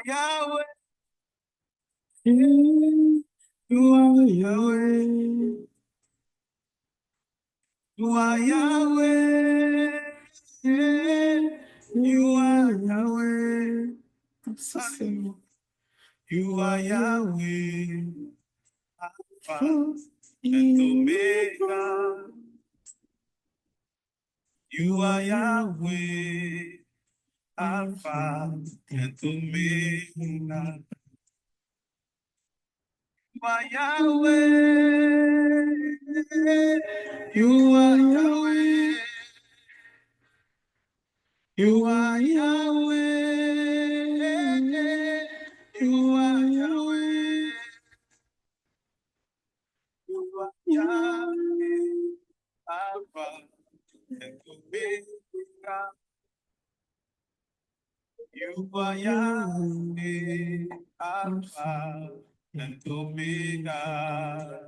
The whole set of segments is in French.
Yahweh, you are Yahweh, you are Yahweh, you are Yahweh. Sing. You are Yahweh, Alpha and Omega. You are Yahweh, Alpha and Omega. You are Yahweh, you are Yahweh, you are Yahweh, you are Yahweh, you are Yahweh, Alpha and Omega. You are Yahweh, Alpha and Omega.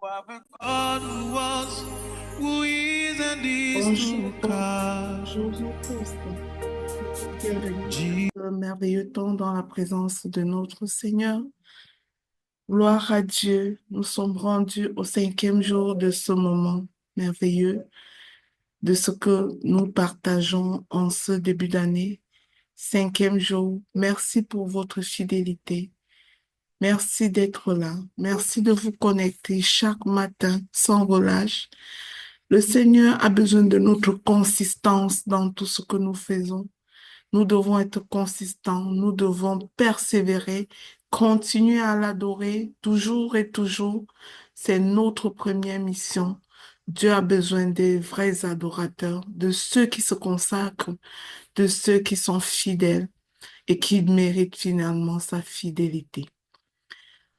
Our God who was, who is, and is to come. Un merveilleux temps dans la présence de notre Seigneur. Gloire à Dieu. Nous sommes rendus au 5e jour de ce moment merveilleux, de ce que nous partageons en ce début d'année. 5e jour. Merci pour votre fidélité. Merci d'être là. Merci de vous connecter chaque matin sans relâche. Le Seigneur a besoin de notre consistance dans tout ce que nous faisons. Nous devons être consistants, nous devons persévérer, continuer à l'adorer toujours et toujours. C'est notre première mission. Dieu a besoin des vrais adorateurs, de ceux qui se consacrent, de ceux qui sont fidèles et qui méritent finalement sa fidélité.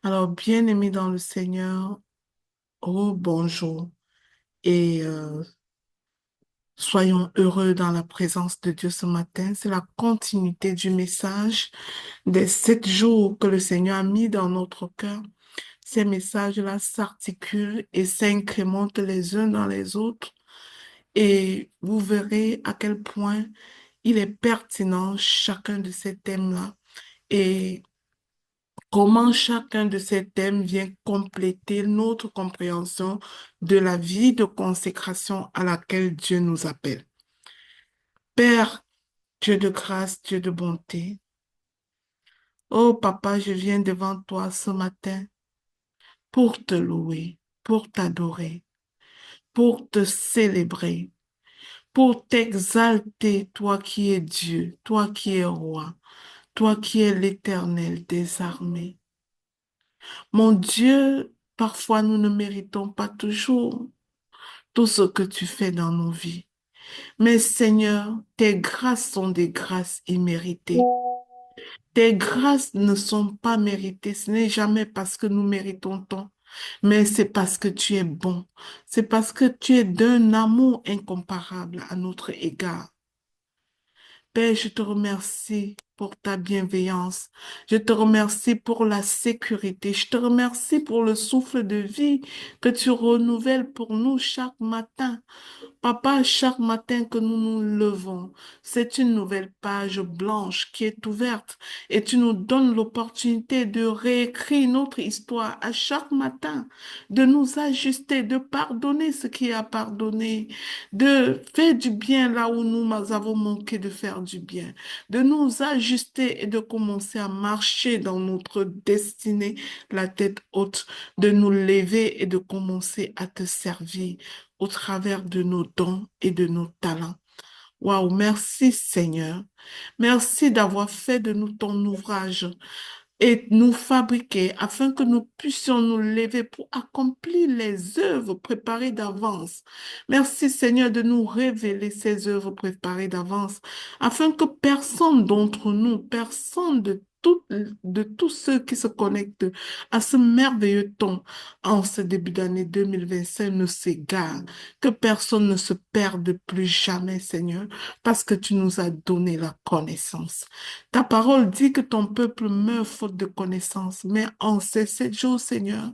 Alors, bien-aimés dans le Seigneur, oh bonjour et soyons heureux dans la présence de Dieu ce matin. C'est la continuité du message des 7 jours que le Seigneur a mis dans notre cœur. Ces messages-là s'articulent et s'incrémentent les uns dans les autres. Et vous verrez à quel point il est pertinent chacun de ces thèmes-là et comment chacun de ces thèmes vient compléter notre compréhension de la vie de consécration à laquelle Dieu nous appelle. Père, Dieu de grâce, Dieu de bonté, oh Papa, je viens devant toi ce matin pour te louer, pour t'adorer, pour te célébrer, pour t'exalter, toi qui es Dieu, toi qui es roi, toi qui es l'Éternel des armées. Mon Dieu, parfois nous ne méritons pas toujours tout ce que tu fais dans nos vies. Mais Seigneur, tes grâces sont des grâces imméritées. Tes grâces ne sont pas méritées. Ce n'est jamais parce que nous méritons tant, mais c'est parce que tu es bon. C'est parce que tu es d'un amour incomparable à notre égard. Père, je te remercie pour ta bienveillance. Je te remercie pour la sécurité. Je te remercie pour le souffle de vie que tu renouvelles pour nous chaque matin. Papa, chaque matin que nous nous levons, c'est une nouvelle page blanche qui est ouverte et tu nous donnes l'opportunité de réécrire notre histoire à chaque matin, de nous ajuster, de pardonner ce qui a pardonné, de faire du bien là où nous avons manqué de faire du bien, de nous ajuster et de commencer à marcher dans notre destinée, la tête haute, de nous lever et de commencer à te servir au travers de nos dons et de nos talents. Waouh, merci Seigneur. Merci d'avoir fait de nous ton ouvrage. et nous fabriquer afin que nous puissions nous lever pour accomplir les œuvres préparées d'avance. Merci Seigneur de nous révéler ces œuvres préparées d'avance afin que personne d'entre nous, personne de tous ceux qui se connectent à ce merveilleux temps en ce début d'année 2025 ne s'égare, que personne ne se perde plus jamais, Seigneur, parce que tu nous as donné la connaissance. Ta parole dit que ton peuple meurt faute de connaissance, mais en ces 7 jours, Seigneur,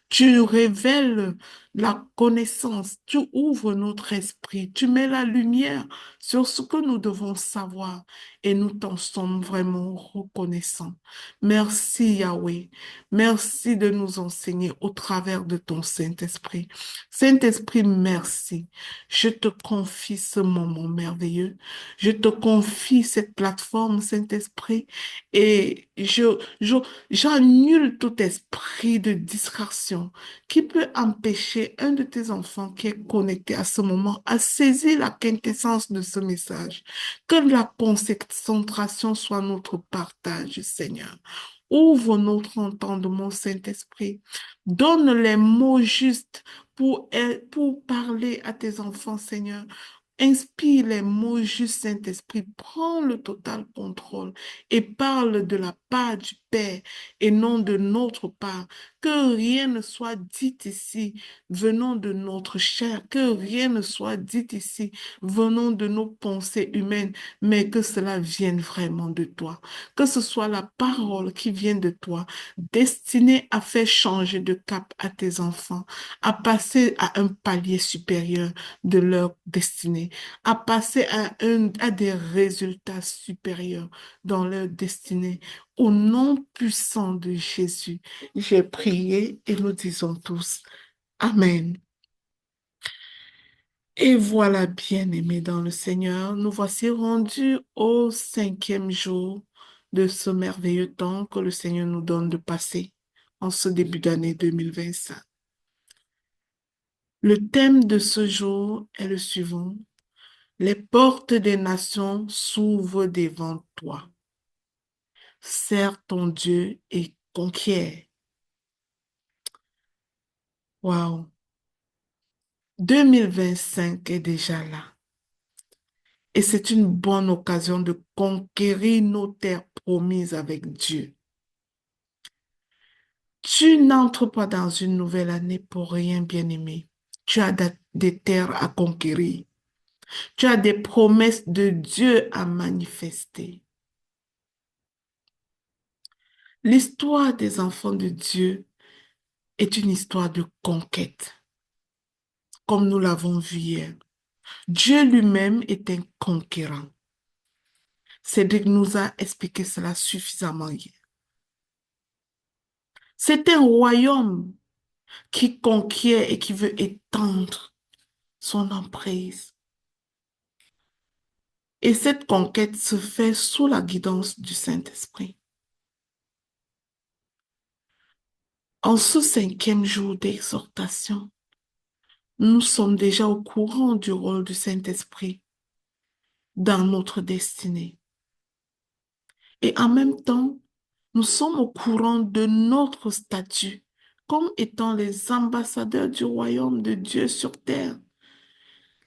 tu révèles la connaissance, tu ouvres notre esprit, tu mets la lumière sur ce que nous devons savoir et nous t'en sommes vraiment reconnaissants. Merci Yahweh, merci de nous enseigner au travers de ton Saint-Esprit. Saint-Esprit, merci. Je te confie ce moment merveilleux. Je te confie cette plateforme, Saint-Esprit, et j'annule tout esprit de distraction qui peut empêcher un de tes enfants qui est connecté à ce moment à saisir la quintessence de ce message. Que la concentration soit notre partage, Seigneur. Ouvre notre entendement, Saint-Esprit. Donne les mots justes pour parler à tes enfants, Seigneur. Inspire les mots justes, Saint-Esprit. Prends le total contrôle et parle de la part du Père et non de notre part. Que rien ne soit dit ici venant de notre chair, que rien ne soit dit ici venant de nos pensées humaines, mais que cela vienne vraiment de toi. Que ce soit la parole qui vient de toi, destinée à faire changer de cap à tes enfants, à passer à un palier supérieur de leur destinée, à passer à des résultats supérieurs dans leur destinée. Au nom puissant de Jésus, j'ai prié et nous disons tous Amen. Et voilà, bien-aimés dans le Seigneur, nous voici rendus au 5e jour de ce merveilleux temps que le Seigneur nous donne de passer en ce début d'année 2025. Le thème de ce jour est le suivant. Les portes des nations s'ouvrent devant toi. Sers ton Dieu et conquiert. Waouh! 2025 est déjà là. Et c'est une bonne occasion de conquérir nos terres promises avec Dieu. Tu n'entres pas dans une nouvelle année pour rien, bien-aimé. Tu as des terres à conquérir. Tu as des promesses de Dieu à manifester. L'histoire des enfants de Dieu est une histoire de conquête, comme nous l'avons vu hier. Dieu lui-même est un conquérant. Cédric nous a expliqué cela suffisamment hier. C'est un royaume qui conquiert et qui veut étendre son emprise. Et cette conquête se fait sous la guidance du Saint-Esprit. En ce 5e jour d'exhortation, nous sommes déjà au courant du rôle du Saint-Esprit dans notre destinée. Et en même temps, nous sommes au courant de notre statut comme étant les ambassadeurs du royaume de Dieu sur terre,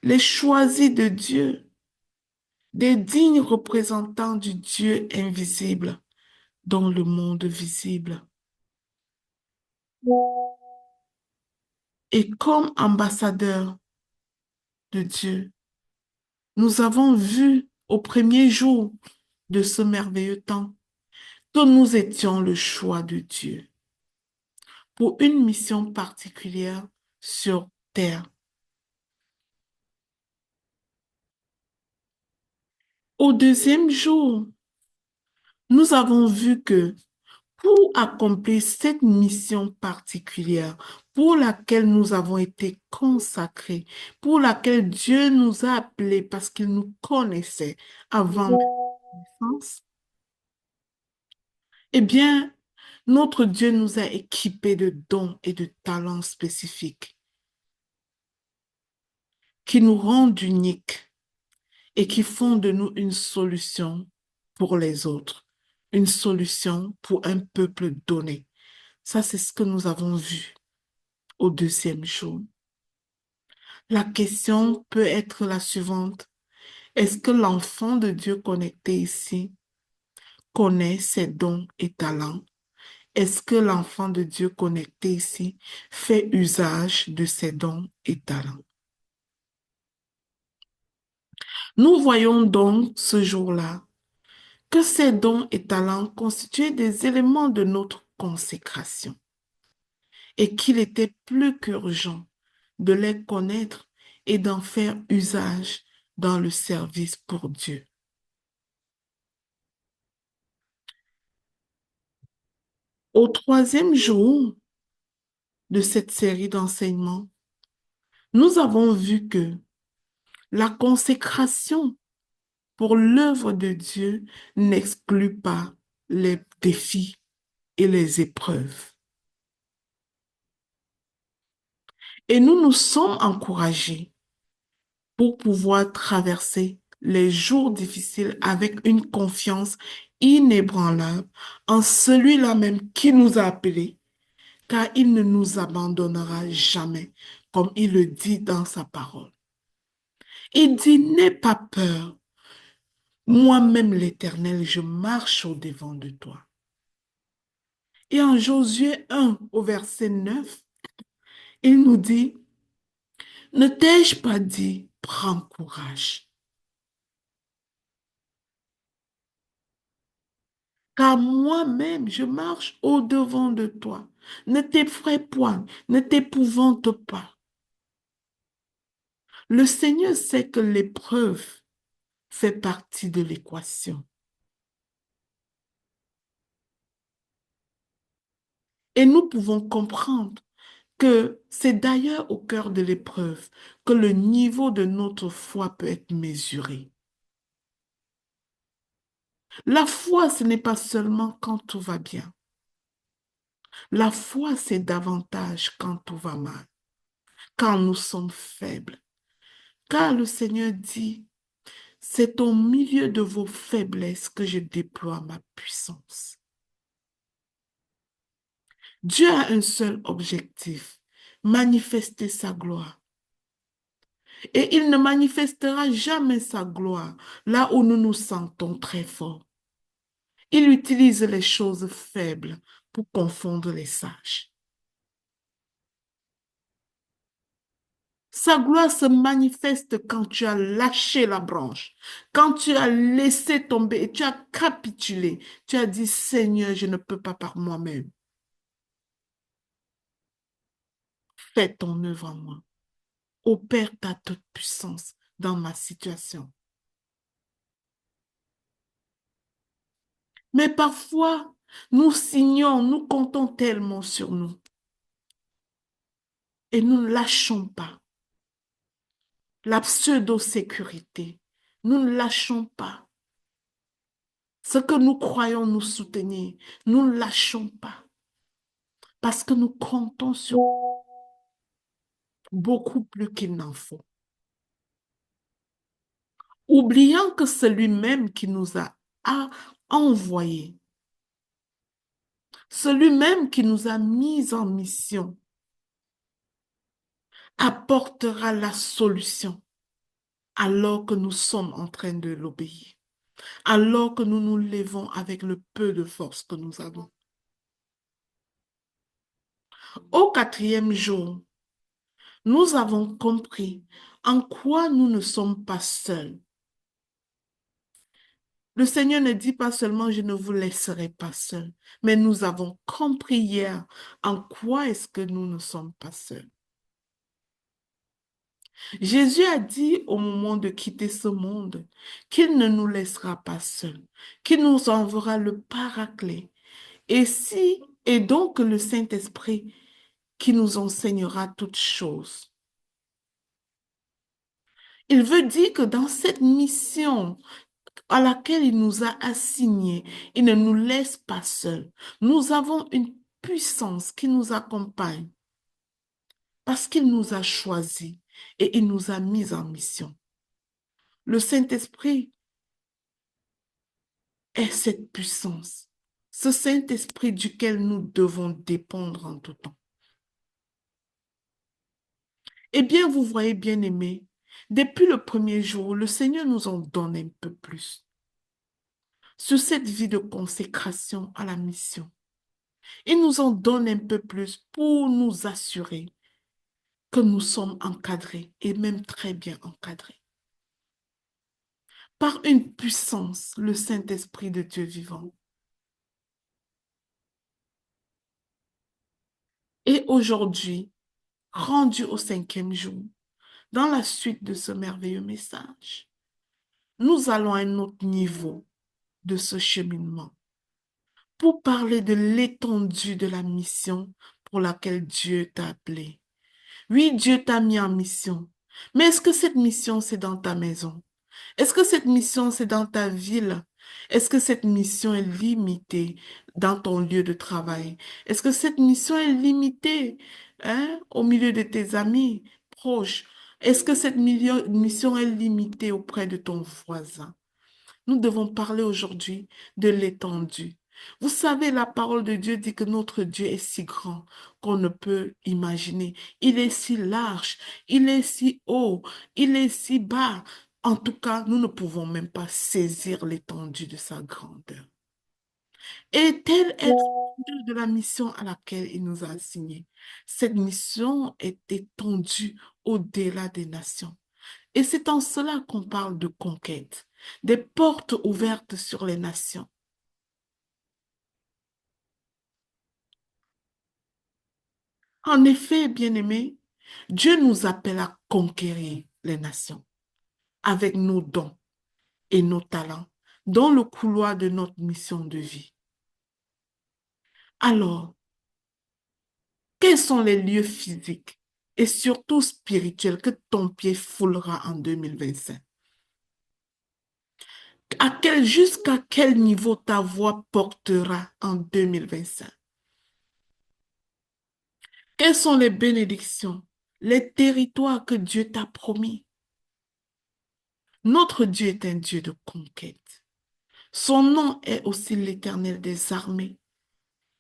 les choisis de Dieu, des dignes représentants du Dieu invisible dans le monde visible. Et comme ambassadeurs de Dieu, nous avons vu au premier jour de ce merveilleux temps que nous étions le choix de Dieu pour une mission particulière sur terre. Au 2e jour, nous avons vu que pour accomplir cette mission particulière pour laquelle nous avons été consacrés, pour laquelle Dieu nous a appelés parce qu'il nous connaissait avant notre naissance, eh bien, notre Dieu nous a équipés de dons et de talents spécifiques qui nous rendent uniques et qui font de nous une solution pour les autres. une solution pour un peuple donné. Ça, c'est ce que nous avons vu au deuxième jour. La question peut être la suivante. Est-ce que l'enfant de Dieu connecté ici connaît ses dons et talents? Est-ce que l'enfant de Dieu connecté ici fait usage de ses dons et talents? Nous voyons donc ce jour-là que ces dons et talents constituaient des éléments de notre consécration et qu'il était plus qu'urgent de les connaître et d'en faire usage dans le service pour Dieu. Au troisième jour de cette série d'enseignements, nous avons vu que la consécration pour l'œuvre de Dieu n'exclut pas les défis et les épreuves. Et nous nous sommes encouragés pour pouvoir traverser les jours difficiles avec une confiance inébranlable en celui-là même qui nous a appelés, car il ne nous abandonnera jamais, comme il le dit dans sa parole. Il dit, n'aie pas peur, moi-même l'Éternel, je marche au-devant de toi. Et en Josué 1, au verset 9, il nous dit, ne t'ai-je pas dit, prends courage, car moi-même je marche au-devant de toi. Ne t'effraie point, ne t'épouvante pas. Le Seigneur sait que l'épreuve fait partie de l'équation. Et nous pouvons comprendre que c'est d'ailleurs au cœur de l'épreuve que le niveau de notre foi peut être mesuré. La foi, ce n'est pas seulement quand tout va bien. La foi, c'est davantage quand tout va mal, quand nous sommes faibles. Car le Seigneur dit, c'est au milieu de vos faiblesses que je déploie ma puissance. Dieu a un seul objectif, manifester sa gloire. Et il ne manifestera jamais sa gloire là où nous nous sentons très forts. Il utilise les choses faibles pour confondre les sages. Sa gloire se manifeste quand tu as lâché la branche, quand tu as laissé tomber et tu as capitulé. Tu as dit, Seigneur, je ne peux pas par moi-même. Fais ton œuvre en moi. Opère ta toute puissance dans ma situation. Mais parfois, nous signons, nous comptons tellement sur nous et nous ne lâchons pas la pseudo-sécurité. Nous ne lâchons pas ce que nous croyons nous soutenir. Nous ne lâchons pas parce que nous comptons sur beaucoup plus qu'il n'en faut. Oubliant que celui-même qui nous a envoyés, celui-même qui nous a mis en mission, apportera la solution alors que nous sommes en train de l'obéir, alors que nous nous levons avec le peu de force que nous avons. Au quatrième jour, nous avons compris en quoi nous ne sommes pas seuls. Le Seigneur ne dit pas seulement je ne vous laisserai pas seuls, mais nous avons compris hier en quoi est-ce que nous ne sommes pas seuls. Jésus a dit au moment de quitter ce monde qu'il ne nous laissera pas seuls, qu'il nous enverra le Paraclet. Et donc le Saint-Esprit qui nous enseignera toutes choses. Il veut dire que dans cette mission à laquelle il nous a assignés, il ne nous laisse pas seuls. Nous avons une puissance qui nous accompagne parce qu'il nous a choisis et il nous a mis en mission. Le Saint-Esprit est cette puissance, ce Saint-Esprit duquel nous devons dépendre en tout temps. Eh bien, vous voyez, bien-aimés, depuis le premier jour, le Seigneur nous en donne un peu plus sur cette vie de consécration à la mission. Il nous en donne un peu plus pour nous assurer que nous sommes encadrés et même très bien encadrés par une puissance, le Saint-Esprit de Dieu vivant. Et aujourd'hui, rendu au 5e jour, dans la suite de ce merveilleux message, nous allons à un autre niveau de ce cheminement pour parler de l'étendue de la mission pour laquelle Dieu t'a appelé. Oui, Dieu t'a mis en mission. Mais est-ce que cette mission, c'est dans ta maison? Est-ce que cette mission, c'est dans ta ville? Est-ce que cette mission est limitée dans ton lieu de travail? Est-ce que cette mission est limitée, hein, au milieu de tes amis proches? Est-ce que cette mission est limitée auprès de ton voisin? Nous devons parler aujourd'hui de l'étendue. Vous savez, la parole de Dieu dit que notre Dieu est si grand qu'on ne peut imaginer. Il est si large, il est si haut, il est si bas. En tout cas, nous ne pouvons même pas saisir l'étendue de sa grandeur. Et telle est l'étendue de la mission à laquelle il nous a assignés. Cette mission est étendue au-delà des nations. Et c'est en cela qu'on parle de conquête, des portes ouvertes sur les nations. En effet, bien-aimés, Dieu nous appelle à conquérir les nations avec nos dons et nos talents dans le couloir de notre mission de vie. Alors, quels sont les lieux physiques et surtout spirituels que ton pied foulera en 2025? Jusqu'à quel niveau ta voix portera en 2025? Quelles sont les bénédictions, les territoires que Dieu t'a promis? Notre Dieu est un Dieu de conquête. Son nom est aussi l'Éternel des armées.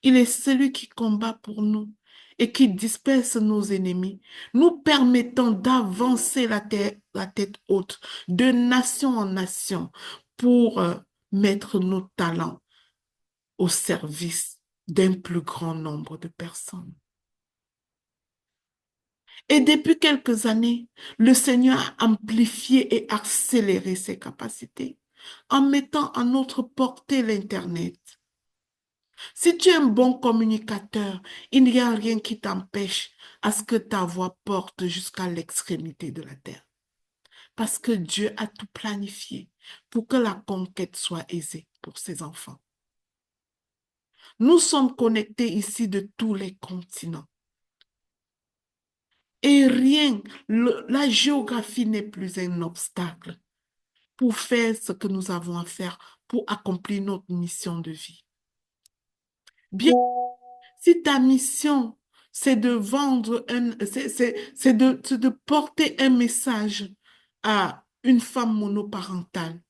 Il est celui qui combat pour nous et qui disperse nos ennemis, nous permettant d'avancer la tête haute de nation en nation pour mettre nos talents au service d'un plus grand nombre de personnes. Et depuis quelques années, le Seigneur a amplifié et accéléré ses capacités en mettant à notre portée l'Internet. Si tu es un bon communicateur, il n'y a rien qui t'empêche à ce que ta voix porte jusqu'à l'extrémité de la terre. Parce que Dieu a tout planifié pour que la conquête soit aisée pour ses enfants. Nous sommes connectés ici de tous les continents. Et rien, la géographie n'est plus un obstacle pour faire ce que nous avons à faire pour accomplir notre mission de vie. Bien, si ta mission, c'est de vendre c'est de porter un message à une femme monoparentale,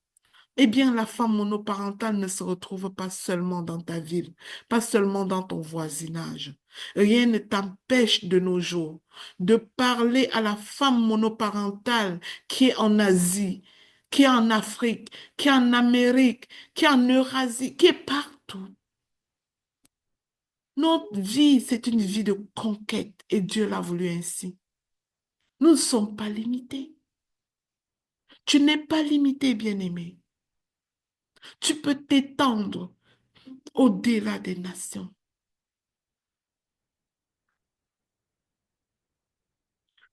eh bien, la femme monoparentale ne se retrouve pas seulement dans ta ville, pas seulement dans ton voisinage. Rien ne t'empêche de nos jours de parler à la femme monoparentale qui est en Asie, qui est en Afrique, qui est en Amérique, qui est en Eurasie, qui est partout. Notre vie, c'est une vie de conquête et Dieu l'a voulu ainsi. Nous ne sommes pas limités. Tu n'es pas limité, bien-aimé. Tu peux t'étendre au-delà des nations.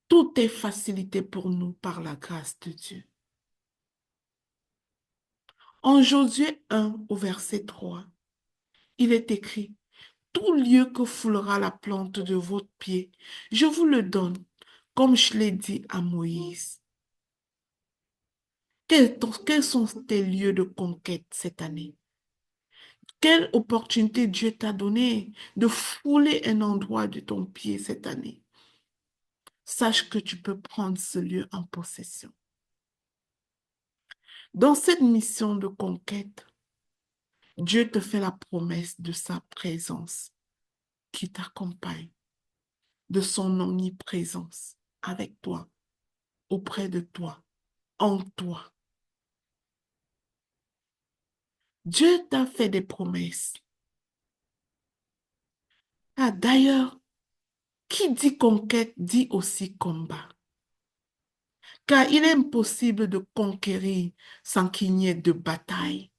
Tout est facilité pour nous par la grâce de Dieu. En Josué 1 au verset 3, il est écrit, tout lieu que foulera la plante de votre pied, je vous le donne, comme je l'ai dit à Moïse. Quels sont tes lieux de conquête cette année? Quelle opportunité Dieu t'a donné de fouler un endroit de ton pied cette année? Sache que tu peux prendre ce lieu en possession. Dans cette mission de conquête, Dieu te fait la promesse de sa présence qui t'accompagne, de son omniprésence avec toi, auprès de toi, en toi. Dieu t'a fait des promesses. Ah, d'ailleurs, qui dit conquête dit aussi combat. Car il est impossible de conquérir sans qu'il n'y ait de bataille.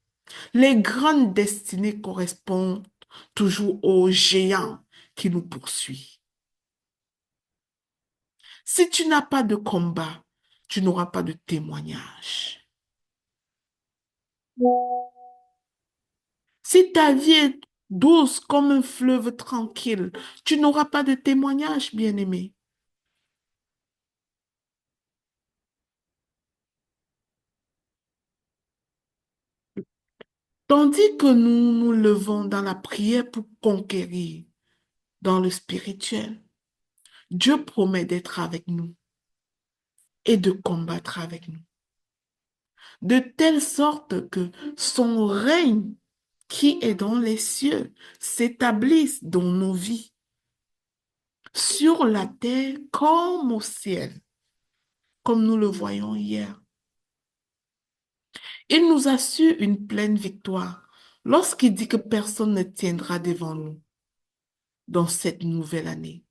Les grandes destinées correspondent toujours aux géants qui nous poursuivent. Si tu n'as pas de combat, tu n'auras pas de témoignage. Si ta vie est douce comme un fleuve tranquille, tu n'auras pas de témoignage, bien-aimé. Tandis que nous nous levons dans la prière pour conquérir dans le spirituel, Dieu promet d'être avec nous et de combattre avec nous, de telle sorte que son règne qui est dans les cieux s'établisse dans nos vies, sur la terre comme au ciel, comme nous le voyons hier. Il nous assure une pleine victoire lorsqu'il dit que personne ne tiendra devant nous dans cette nouvelle année.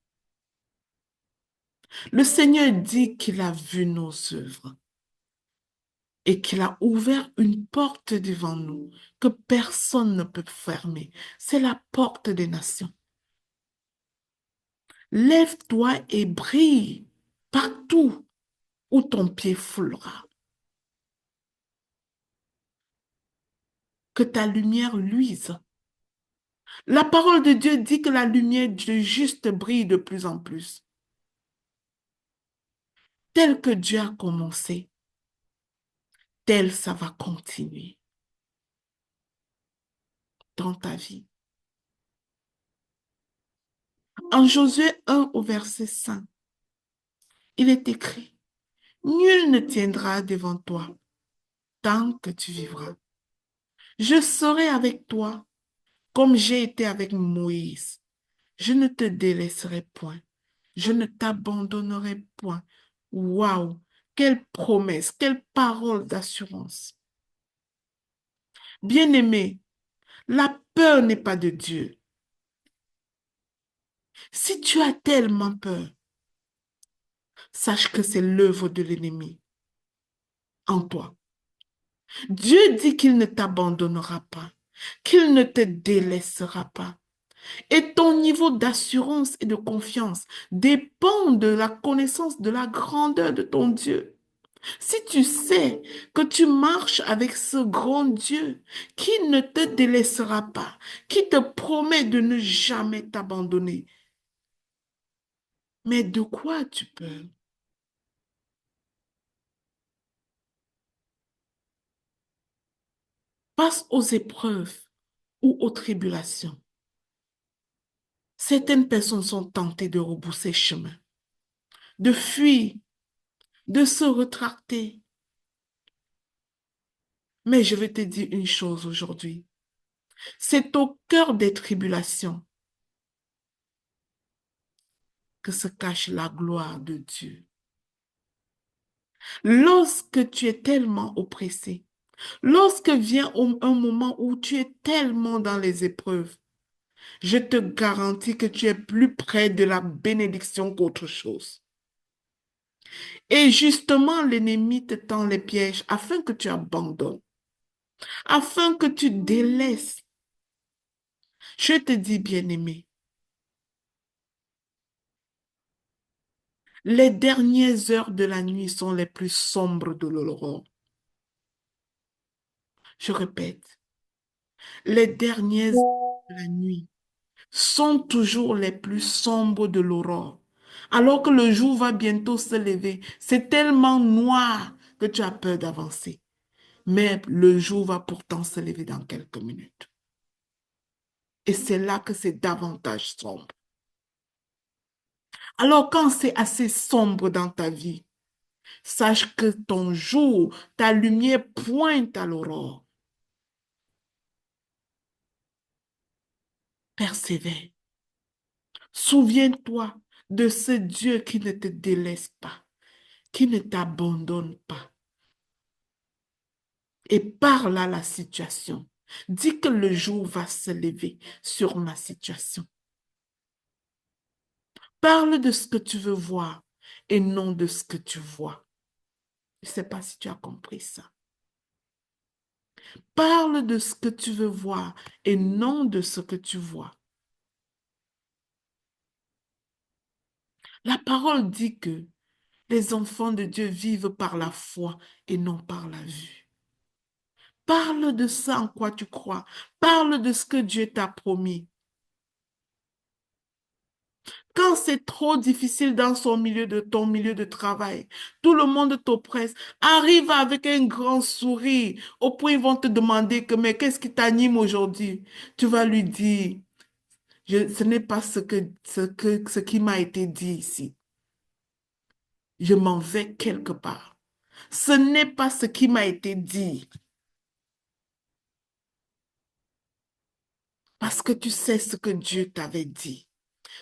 Le Seigneur dit qu'il a vu nos œuvres et qu'il a ouvert une porte devant nous que personne ne peut fermer. C'est la porte des nations. Lève-toi et brille partout où ton pied foulera. Que ta lumière luise. La parole de Dieu dit que la lumière du juste brille de plus en plus. Tel que Dieu a commencé, tel ça va continuer dans ta vie. En Josué 1 au verset 5, il est écrit, nul ne tiendra devant toi tant que tu vivras. Je serai avec toi comme j'ai été avec Moïse. Je ne te délaisserai point. Je ne t'abandonnerai point. Waouh! Quelle promesse, quelle parole d'assurance. Bien-aimé, la peur n'est pas de Dieu. Si tu as tellement peur, sache que c'est l'œuvre de l'ennemi en toi. Dieu dit qu'il ne t'abandonnera pas, qu'il ne te délaissera pas. Et ton niveau d'assurance et de confiance dépend de la connaissance de la grandeur de ton Dieu. Si tu sais que tu marches avec ce grand Dieu qui ne te délaissera pas, qui te promet de ne jamais t'abandonner, mais de quoi tu peur? Face aux épreuves ou aux tribulations. Certaines personnes sont tentées de rebousser chemin, de fuir, de se retracter. Mais je vais te dire une chose aujourd'hui. C'est au cœur des tribulations que se cache la gloire de Dieu. Lorsque tu es tellement oppressé, lorsque vient un moment où tu es tellement dans les épreuves, je te garantis que tu es plus près de la bénédiction qu'autre chose. Et justement, l'ennemi te tend les pièges afin que tu abandonnes, afin que tu délaisses. Je te dis, bien-aimé, les dernières heures de la nuit sont les plus sombres de l'aurore. Je répète, les dernières heures de la nuit sont toujours les plus sombres de l'aurore. Alors que le jour va bientôt se lever, c'est tellement noir que tu as peur d'avancer. Mais le jour va pourtant se lever dans quelques minutes. Et c'est là que c'est davantage sombre. Alors quand c'est assez sombre dans ta vie, sache que ton jour, ta lumière pointe à l'aurore. Persévère. Souviens-toi de ce Dieu qui ne te délaisse pas, qui ne t'abandonne pas. Et parle à la situation. Dis que le jour va se lever sur ma situation. Parle de ce que tu veux voir et non de ce que tu vois. Je ne sais pas si tu as compris ça. Parle de ce que tu veux voir et non de ce que tu vois. La parole dit que les enfants de Dieu vivent par la foi et non par la vue. Parle de ça en quoi tu crois. Parle de ce que Dieu t'a promis. Quand c'est trop difficile dans ton milieu de travail, tout le monde t'oppresse, arrive avec un grand sourire, au point ils vont te demander que, mais qu'est-ce qui t'anime aujourd'hui? Tu vas lui dire, ce n'est pas ce qui m'a été dit ici. Je m'en vais quelque part. Ce n'est pas ce qui m'a été dit. Parce que tu sais ce que Dieu t'avait dit.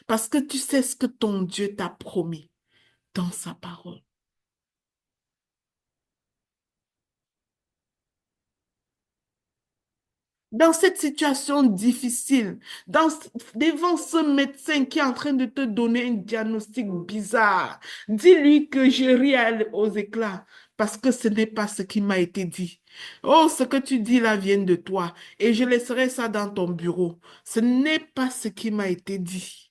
Parce que tu sais ce que ton Dieu t'a promis dans sa parole. Dans cette situation difficile, devant ce médecin qui est en train de te donner un diagnostic bizarre, dis-lui que je ris aux éclats parce que ce n'est pas ce qui m'a été dit. Oh, ce que tu dis là vient de toi et je laisserai ça dans ton bureau. Ce n'est pas ce qui m'a été dit.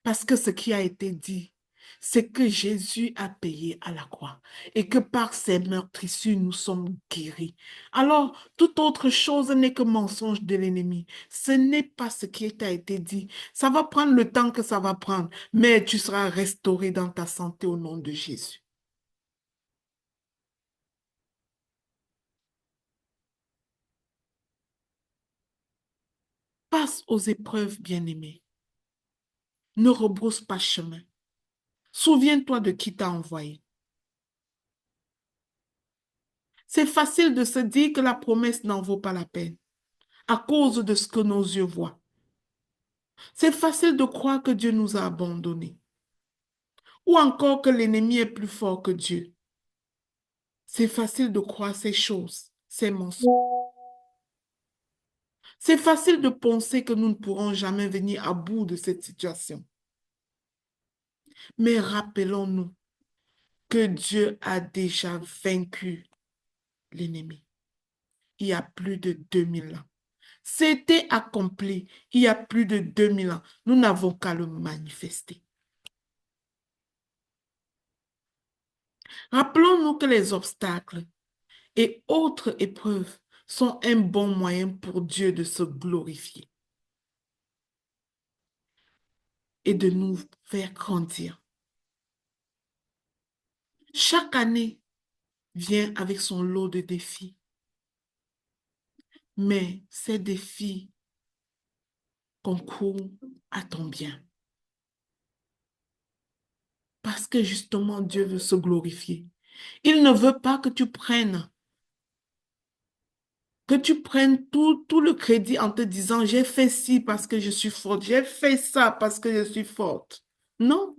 Parce que ce qui a été dit, c'est que Jésus a payé à la croix et que par ses meurtrissures, nous sommes guéris. Alors, toute autre chose n'est que mensonge de l'ennemi. Ce n'est pas ce qui t'a été dit. Ça va prendre le temps que ça va prendre, mais tu seras restauré dans ta santé au nom de Jésus. Passe aux épreuves, bien-aimé. Ne rebrousse pas chemin. Souviens-toi de qui t'a envoyé. C'est facile de se dire que la promesse n'en vaut pas la peine à cause de ce que nos yeux voient. C'est facile de croire que Dieu nous a abandonnés ou encore que l'ennemi est plus fort que Dieu. C'est facile de croire ces choses, ces mensonges. C'est facile de penser que nous ne pourrons jamais venir à bout de cette situation. Mais rappelons-nous que Dieu a déjà vaincu l'ennemi il y a plus de 2000 ans. C'était accompli il y a plus de 2000 ans. Nous n'avons qu'à le manifester. Rappelons-nous que les obstacles et autres épreuves sont un bon moyen pour Dieu de se glorifier et de nous faire grandir. Chaque année vient avec son lot de défis, mais ces défis concourent à ton bien parce que justement Dieu veut se glorifier. Il ne veut pas que tu prennes tout le crédit en te disant j'ai fait ci parce que je suis forte, j'ai fait ça parce que je suis forte. Non.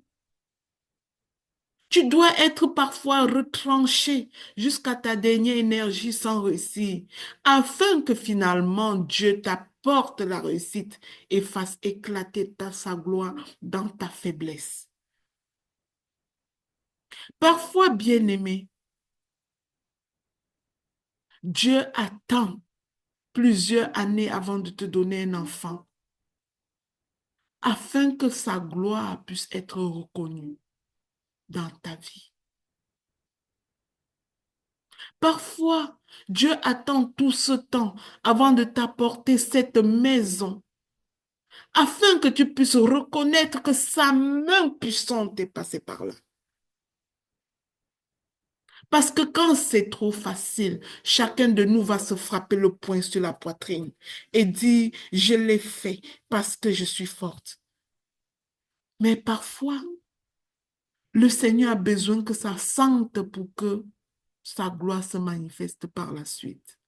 Tu dois être parfois retranché jusqu'à ta dernière énergie sans réussir, afin que finalement Dieu t'apporte la réussite et fasse éclater sa gloire dans ta faiblesse. Parfois, bien-aimé, Dieu attend plusieurs années avant de te donner un enfant, afin que sa gloire puisse être reconnue dans ta vie. Parfois, Dieu attend tout ce temps avant de t'apporter cette maison afin que tu puisses reconnaître que sa main puissante est passée par là. Parce que quand c'est trop facile, chacun de nous va se frapper le poing sur la poitrine et dire, je l'ai fait parce que je suis forte. Mais parfois, le Seigneur a besoin que ça sente pour que sa gloire se manifeste par la suite.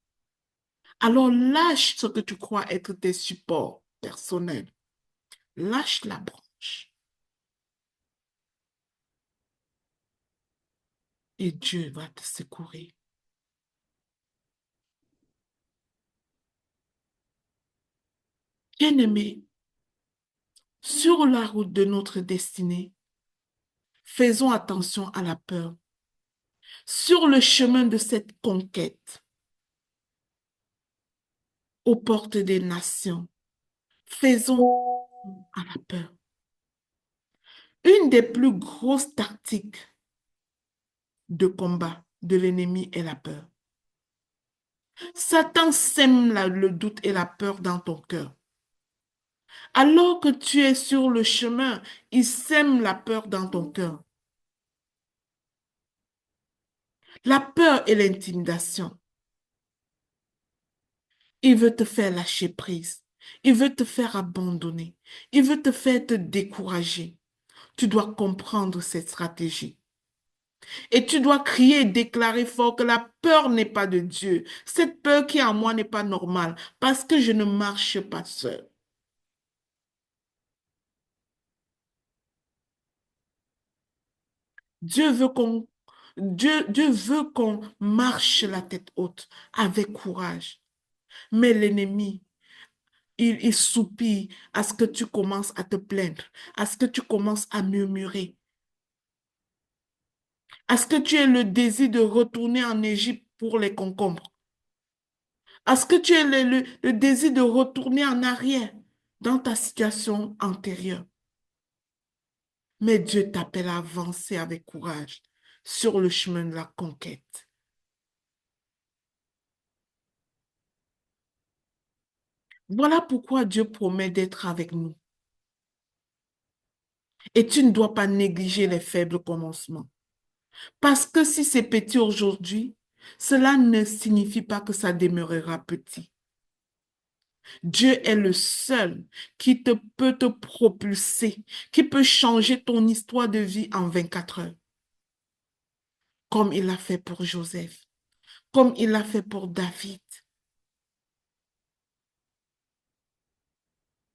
Alors lâche ce que tu crois être tes supports personnels. Lâche la branche et Dieu va te secourir. Bien-aimé, sur la route de notre destinée, faisons attention à la peur. Sur le chemin de cette conquête, aux portes des nations, faisons à la peur. Une des plus grosses tactiques de combat de l'ennemi est la peur. Satan sème le doute et la peur dans ton cœur. Alors que tu es sur le chemin, il sème la peur dans ton cœur. La peur et l'intimidation. Il veut te faire lâcher prise. Il veut te faire abandonner. Il veut te faire te décourager. Tu dois comprendre cette stratégie. Et tu dois crier et déclarer fort que la peur n'est pas de Dieu. Cette peur qui est en moi n'est pas normale parce que je ne marche pas seul. Dieu veut qu'on Dieu veut qu'on marche la tête haute avec courage. Mais l'ennemi, il soupire à ce que tu commences à te plaindre, à ce que tu commences à murmurer, à ce que tu aies le désir de retourner en Égypte pour les concombres, à ce que tu aies le désir de retourner en arrière dans ta situation antérieure. Mais Dieu t'appelle à avancer avec courage sur le chemin de la conquête. Voilà pourquoi Dieu promet d'être avec nous. Et tu ne dois pas négliger les faibles commencements. Parce que si c'est petit aujourd'hui, cela ne signifie pas que ça demeurera petit. Dieu est le seul qui peut te propulser, qui peut changer ton histoire de vie en 24 heures, comme il l'a fait pour Joseph, comme il l'a fait pour David.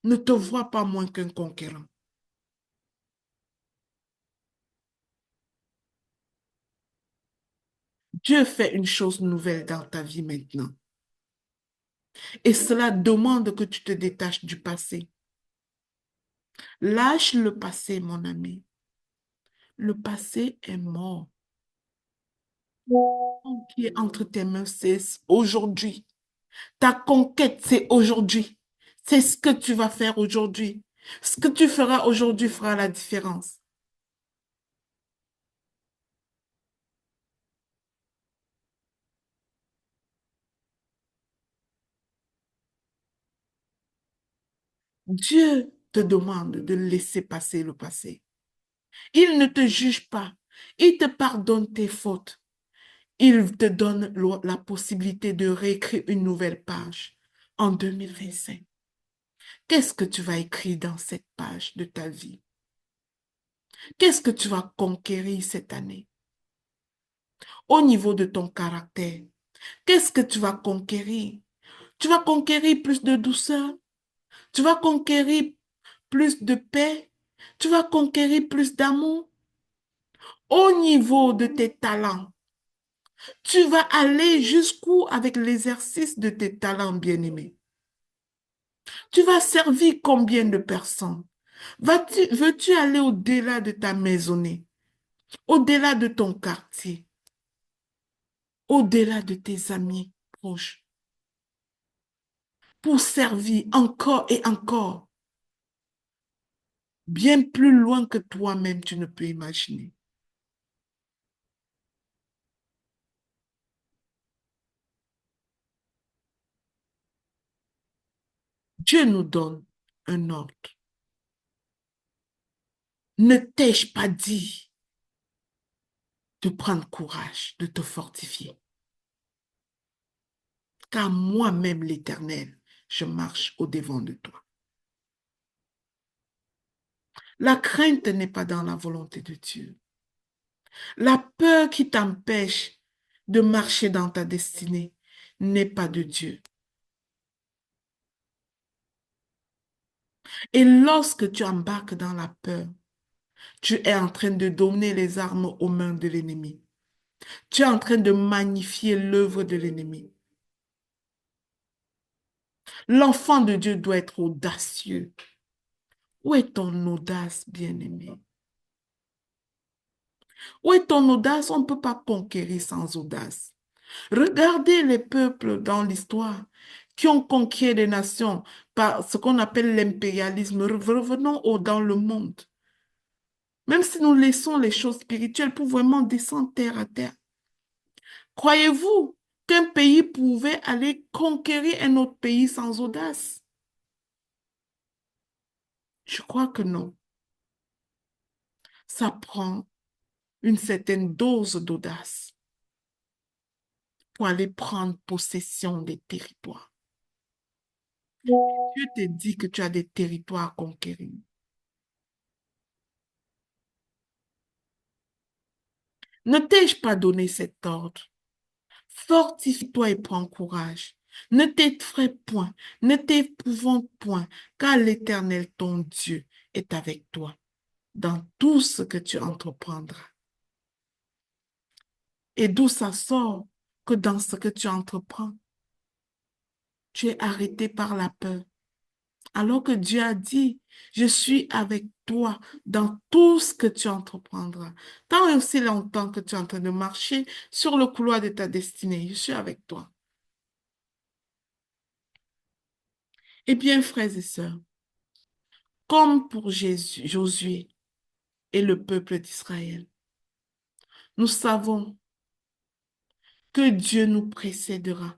Ne te vois pas moins qu'un conquérant. Dieu fait une chose nouvelle dans ta vie maintenant. Et cela demande que tu te détaches du passé. Lâche le passé, mon ami. Le passé est mort. Ce qui est entre tes mains, c'est aujourd'hui. Ta conquête, c'est aujourd'hui. C'est ce que tu vas faire aujourd'hui. Ce que tu feras aujourd'hui fera la différence. Dieu te demande de laisser passer le passé. Il ne te juge pas. Il te pardonne tes fautes. Il te donne la possibilité de réécrire une nouvelle page en 2025. Qu'est-ce que tu vas écrire dans cette page de ta vie? Qu'est-ce que tu vas conquérir cette année? Au niveau de ton caractère, qu'est-ce que tu vas conquérir? Tu vas conquérir plus de douceur. Tu vas conquérir plus de paix. Tu vas conquérir plus d'amour. Au niveau de tes talents, tu vas aller jusqu'où avec l'exercice de tes talents bien-aimés? Tu vas servir combien de personnes? Veux-tu aller au-delà de ta maisonnée, au-delà de ton quartier, au-delà de tes amis proches, pour servir encore et encore, bien plus loin que toi-même tu ne peux imaginer? Dieu nous donne un ordre. Ne t'ai-je pas dit de prendre courage, de te fortifier? Car moi-même, l'Éternel, je marche au-devant de toi. La crainte n'est pas dans la volonté de Dieu. La peur qui t'empêche de marcher dans ta destinée n'est pas de Dieu. Et lorsque tu embarques dans la peur, tu es en train de donner les armes aux mains de l'ennemi. Tu es en train de magnifier l'œuvre de l'ennemi. L'enfant de Dieu doit être audacieux. Où est ton audace, bien-aimé? Où est ton audace? On ne peut pas conquérir sans audace. Regardez les peuples dans l'histoire qui ont conquis des nations par ce qu'on appelle l'impérialisme. Revenons dans le monde. Même si nous laissons les choses spirituelles pour vraiment descendre terre à terre. Croyez-vous qu'un pays pouvait aller conquérir un autre pays sans audace? Je crois que non. Ça prend une certaine dose d'audace pour aller prendre possession des territoires. Dieu te dit que tu as des territoires à conquérir. Ne t'ai-je pas donné cet ordre? Fortifie-toi et prends courage. Ne t'effraie point, ne t'épouvante point, car l'Éternel, ton Dieu, est avec toi dans tout ce que tu entreprendras. Et d'où ça sort que dans ce que tu entreprends, tu es arrêté par la peur. Alors que Dieu a dit, je suis avec toi dans tout ce que tu entreprendras. Tant et aussi longtemps que tu es en train de marcher sur le couloir de ta destinée, je suis avec toi. Eh bien, frères et sœurs, comme pour Jésus, Josué et le peuple d'Israël, nous savons que Dieu nous précédera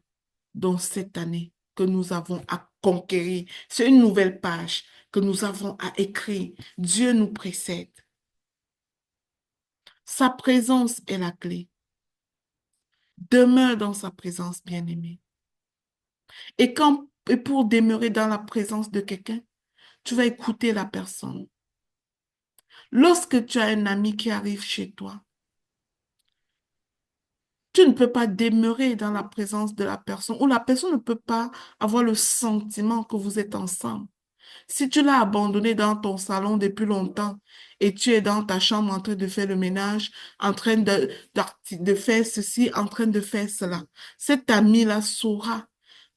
dans cette année que nous avons à conquérir. C'est une nouvelle page que nous avons à écrire. Dieu nous précède. Sa présence est la clé. Demeure dans sa présence, bien-aimé. Et pour demeurer dans la présence de quelqu'un, tu vas écouter la personne. Lorsque tu as un ami qui arrive chez toi, tu ne peux pas demeurer dans la présence de la personne ou la personne ne peut pas avoir le sentiment que vous êtes ensemble. Si tu l'as abandonné dans ton salon depuis longtemps et tu es dans ta chambre en train de faire le ménage, en train de faire ceci, en train de faire cela, cet ami-là saura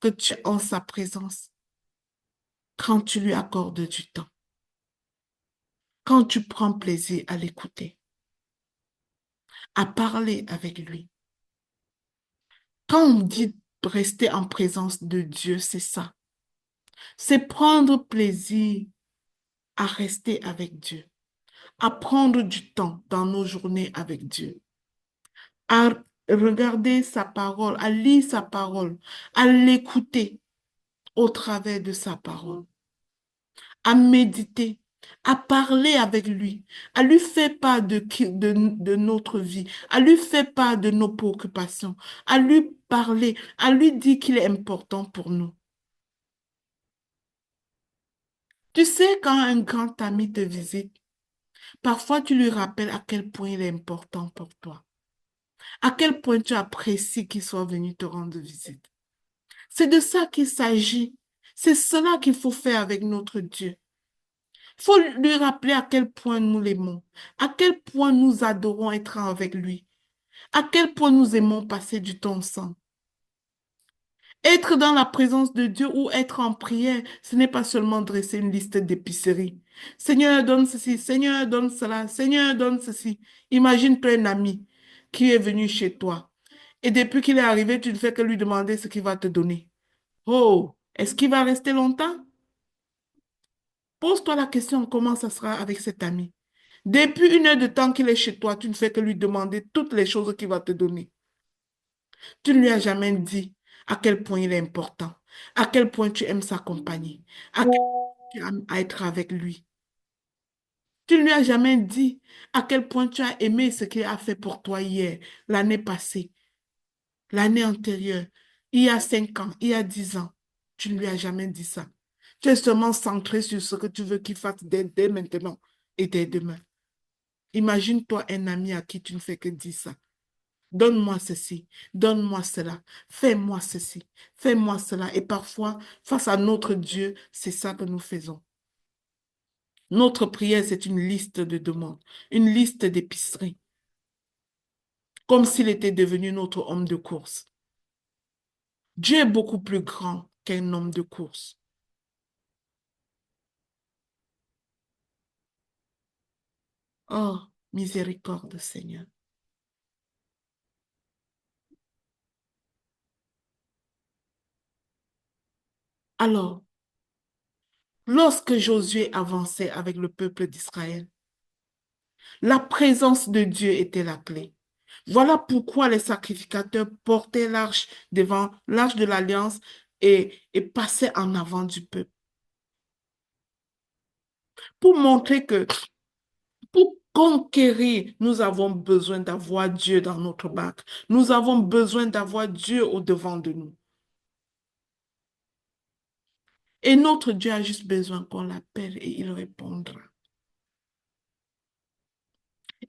que tu es en sa présence quand tu lui accordes du temps, quand tu prends plaisir à l'écouter, à parler avec lui. Quand on dit rester en présence de Dieu, c'est ça. C'est prendre plaisir à rester avec Dieu, à prendre du temps dans nos journées avec Dieu, à regarder sa parole, à lire sa parole, à l'écouter au travers de sa parole, à méditer, à parler avec lui, à lui faire part de notre vie, à lui faire part de nos préoccupations, à lui parler, à lui dire qu'il est important pour nous. Tu sais, quand un grand ami te visite, parfois tu lui rappelles à quel point il est important pour toi, à quel point tu apprécies qu'il soit venu te rendre visite. C'est de ça qu'il s'agit. C'est cela qu'il faut faire avec notre Dieu. Il faut lui rappeler à quel point nous l'aimons, à quel point nous adorons être avec lui, à quel point nous aimons passer du temps ensemble. Être dans la présence de Dieu ou être en prière, ce n'est pas seulement dresser une liste d'épicerie. Seigneur, donne ceci, Seigneur, donne cela, Seigneur, donne ceci. Imagine-toi un ami qui est venu chez toi et depuis qu'il est arrivé, tu ne fais que lui demander ce qu'il va te donner. Oh, est-ce qu'il va rester longtemps? Pose-toi la question, comment ça sera avec cet ami? Depuis 1 heure de temps qu'il est chez toi, tu ne fais que lui demander toutes les choses qu'il va te donner. Tu ne lui as jamais dit à quel point il est important, à quel point tu aimes sa compagnie, à quel point tu aimes être avec lui. Tu ne lui as jamais dit à quel point tu as aimé ce qu'il a fait pour toi hier, l'année passée, l'année antérieure, il y a 5 ans, il y a 10 ans. Tu ne lui as jamais dit ça. Tu es seulement centré sur ce que tu veux qu'il fasse dès maintenant et dès demain. Imagine-toi un ami à qui tu ne fais que dire ça. Donne-moi ceci, donne-moi cela, fais-moi ceci, fais-moi cela. Et parfois, face à notre Dieu, c'est ça que nous faisons. Notre prière, c'est une liste de demandes, une liste d'épiceries, comme s'il était devenu notre homme de course. Dieu est beaucoup plus grand qu'un homme de course. Oh, miséricorde, Seigneur. Alors, lorsque Josué avançait avec le peuple d'Israël, la présence de Dieu était la clé. Voilà pourquoi les sacrificateurs portaient l'arche devant l'arche de l'Alliance et passaient en avant du peuple pour montrer que pour conquérir, nous avons besoin d'avoir Dieu dans notre barque. Nous avons besoin d'avoir Dieu au-devant de nous. Et notre Dieu a juste besoin qu'on l'appelle et il répondra.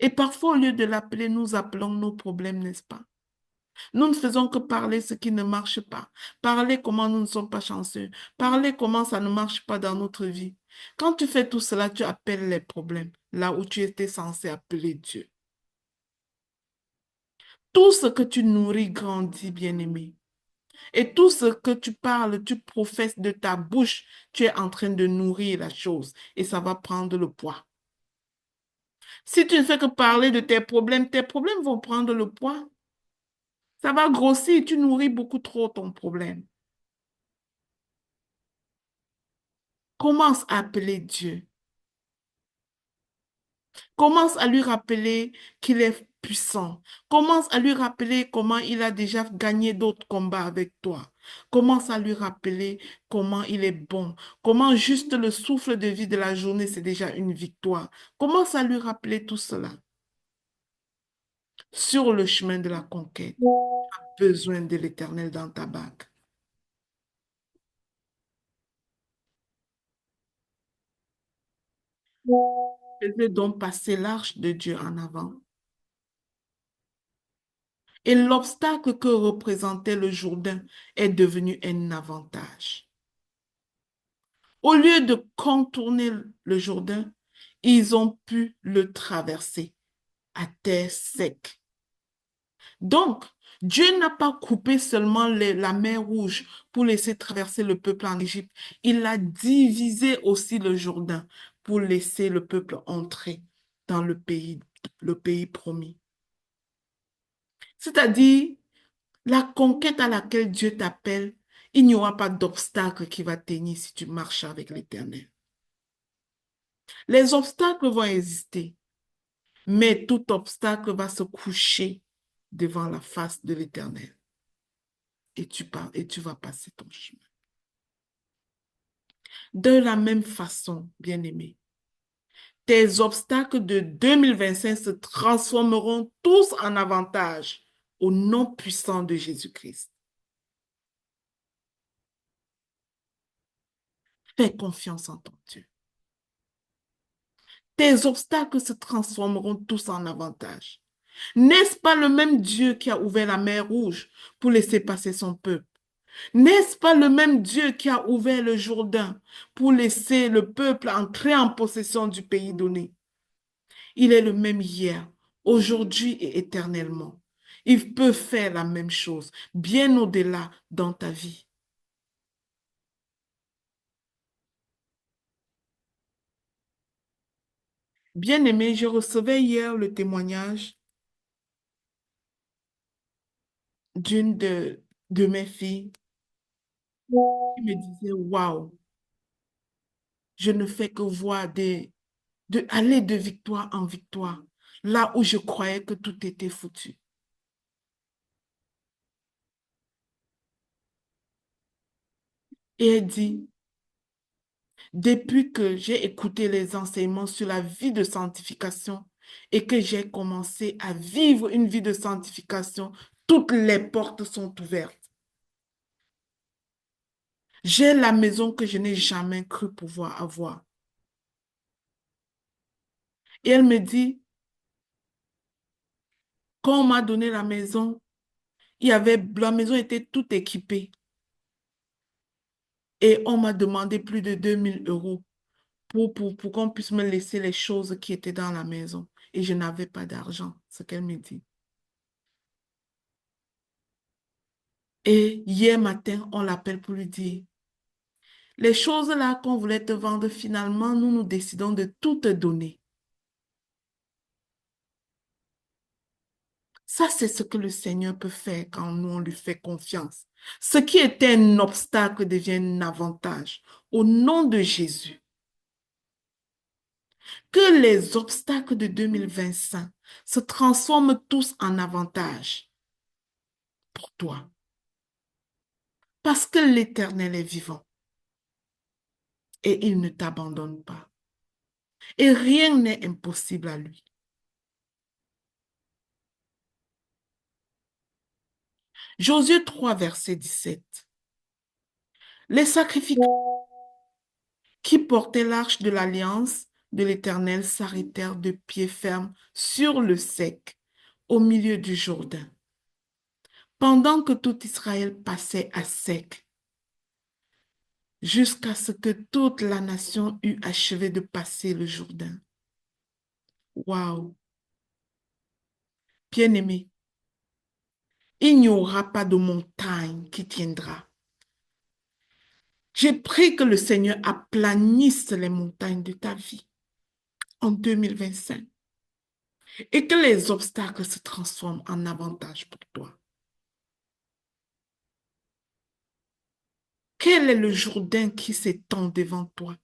Et parfois, au lieu de l'appeler, nous appelons nos problèmes, n'est-ce pas? Nous ne faisons que parler ce qui ne marche pas. Parler comment nous ne sommes pas chanceux. Parler comment ça ne marche pas dans notre vie. Quand tu fais tout cela, tu appelles les problèmes là où tu étais censé appeler Dieu. Tout ce que tu nourris grandit, bien-aimé. Et tout ce que tu parles, tu professes de ta bouche, tu es en train de nourrir la chose et ça va prendre le poids. Si tu ne fais que parler de tes problèmes vont prendre le poids. Ça va grossir, tu nourris beaucoup trop ton problème. Commence à appeler Dieu. Commence à lui rappeler qu'il est puissant. Commence à lui rappeler comment il a déjà gagné d'autres combats avec toi. Commence à lui rappeler comment il est bon. Comment juste le souffle de vie de la journée, c'est déjà une victoire. Commence à lui rappeler tout cela. Sur le chemin de la conquête, besoin de l'Éternel dans ta barque. Faisais donc passer l'arche de Dieu en avant. Et l'obstacle que représentait le Jourdain est devenu un avantage. Au lieu de contourner le Jourdain, ils ont pu le traverser à terre sec. Donc, Dieu n'a pas coupé seulement la mer Rouge pour laisser traverser le peuple en Égypte. Il a divisé aussi le Jourdain pour laisser le peuple entrer dans le pays promis. C'est-à-dire, la conquête à laquelle Dieu t'appelle, il n'y aura pas d'obstacle qui va tenir si tu marches avec l'Éternel. Les obstacles vont exister, mais tout obstacle va se coucher devant la face de l'Éternel et tu vas passer ton chemin. De la même façon, bien-aimé, tes obstacles de 2025 se transformeront tous en avantages au nom puissant de Jésus-Christ. Fais confiance en ton Dieu. Tes obstacles se transformeront tous en avantages. N'est-ce pas le même Dieu qui a ouvert la mer Rouge pour laisser passer son peuple? N'est-ce pas le même Dieu qui a ouvert le Jourdain pour laisser le peuple entrer en possession du pays donné? Il est le même hier, aujourd'hui et éternellement. Il peut faire la même chose, bien au-delà dans ta vie. Bien-aimé, je recevais hier le témoignage d'une de mes filles qui me disait, waouh, je ne fais que voir aller de victoire en victoire, là où je croyais que tout était foutu. Et elle dit, depuis que j'ai écouté les enseignements sur la vie de sanctification et que j'ai commencé à vivre une vie de sanctification, toutes les portes sont ouvertes. J'ai la maison que je n'ai jamais cru pouvoir avoir. Et elle me dit, quand on m'a donné la maison, la maison était toute équipée et on m'a demandé plus de 2000 euros pour qu'on puisse me laisser les choses qui étaient dans la maison. Et je n'avais pas d'argent, ce qu'elle me dit. Et hier matin, on l'appelle pour lui dire, les choses là qu'on voulait te vendre, finalement, nous décidons de tout te donner. Ça, c'est ce que le Seigneur peut faire quand nous, on lui fait confiance. Ce qui était un obstacle devient un avantage. Au nom de Jésus, que les obstacles de 2025 se transforment tous en avantage pour toi. Parce que l'Éternel est vivant et il ne t'abandonne pas. Et rien n'est impossible à lui. Josué 3, verset 17. Les sacrificateurs qui portaient l'arche de l'alliance de l'Éternel s'arrêtèrent de pied ferme sur le sec, au milieu du Jourdain, pendant que tout Israël passait à sec, jusqu'à ce que toute la nation eût achevé de passer le Jourdain. Waouh! Bien-aimé, il n'y aura pas de montagne qui tiendra. J'ai pris que le Seigneur aplanisse les montagnes de ta vie en 2025 et que les obstacles se transforment en avantages pour toi. Quel est le Jourdain qui s'étend devant toi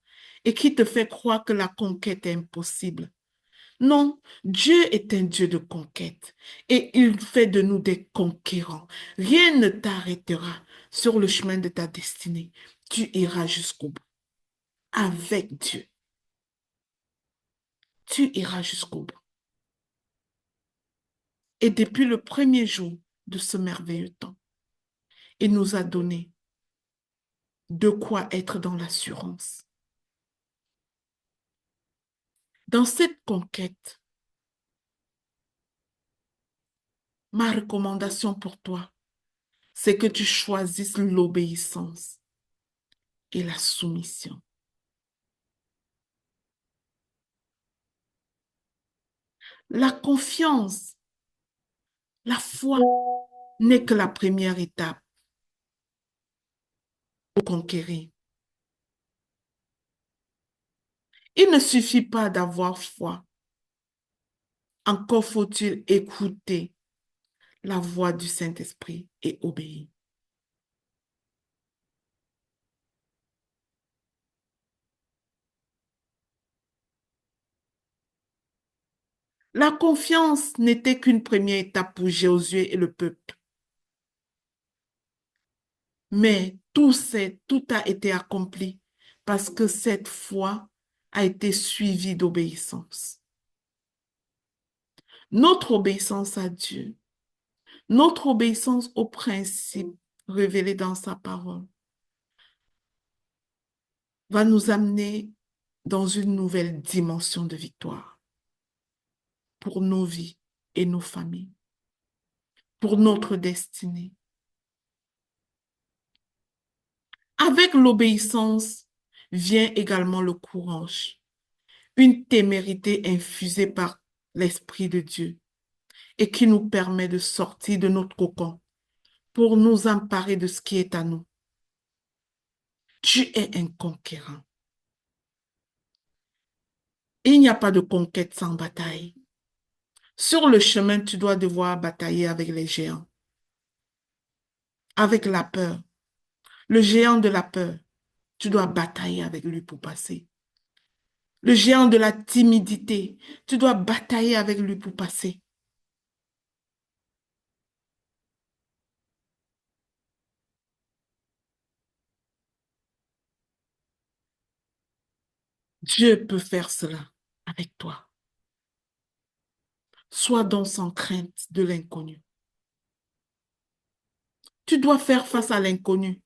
et qui te fait croire que la conquête est impossible? Non, Dieu est un Dieu de conquête et il fait de nous des conquérants. Rien ne t'arrêtera sur le chemin de ta destinée. Tu iras jusqu'au bout. Avec Dieu, tu iras jusqu'au bout. Et depuis le premier jour de ce merveilleux temps, il nous a donné de quoi être dans l'assurance. Dans cette conquête, ma recommandation pour toi, c'est que tu choisisses l'obéissance et la soumission. La confiance, la foi n'est que la première étape pour conquérir. Il ne suffit pas d'avoir foi. Encore faut-il écouter la voix du Saint-Esprit et obéir. La confiance n'était qu'une première étape pour Josué et le peuple. Mais tout a été accompli parce que cette foi a été suivie d'obéissance. Notre obéissance à Dieu, notre obéissance aux principes révélés dans sa parole va nous amener dans une nouvelle dimension de victoire pour nos vies et nos familles, pour notre destinée. Avec l'obéissance vient également le courage, une témérité infusée par l'Esprit de Dieu et qui nous permet de sortir de notre cocon pour nous emparer de ce qui est à nous. Tu es un conquérant. Il n'y a pas de conquête sans bataille. Sur le chemin, tu dois devoir batailler avec les géants, avec la peur. Le géant de la peur, tu dois batailler avec lui pour passer. Le géant de la timidité, tu dois batailler avec lui pour passer. Dieu peut faire cela avec toi. Sois donc sans crainte de l'inconnu. Tu dois faire face à l'inconnu.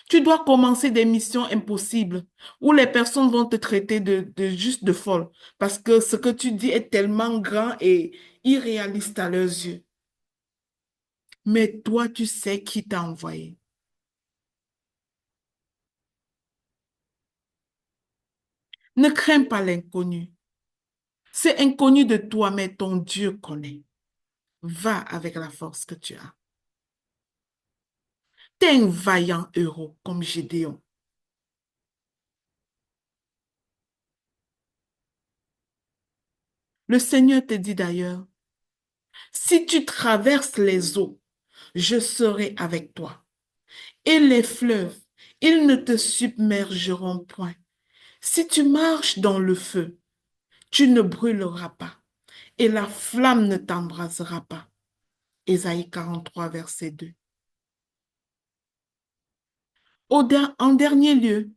Tu dois commencer des missions impossibles où les personnes vont te traiter de juste de folle parce que ce que tu dis est tellement grand et irréaliste à leurs yeux. Mais toi, tu sais qui t'a envoyé. Ne crains pas l'inconnu. C'est inconnu de toi, mais ton Dieu connaît. Va avec la force que tu as. T'es un vaillant héros comme Gédéon. Le Seigneur te dit d'ailleurs, si tu traverses les eaux, je serai avec toi. Et les fleuves, ils ne te submergeront point. Si tu marches dans le feu, tu ne brûleras pas, et la flamme ne t'embrasera pas. Ésaïe 43, verset 2. En dernier lieu,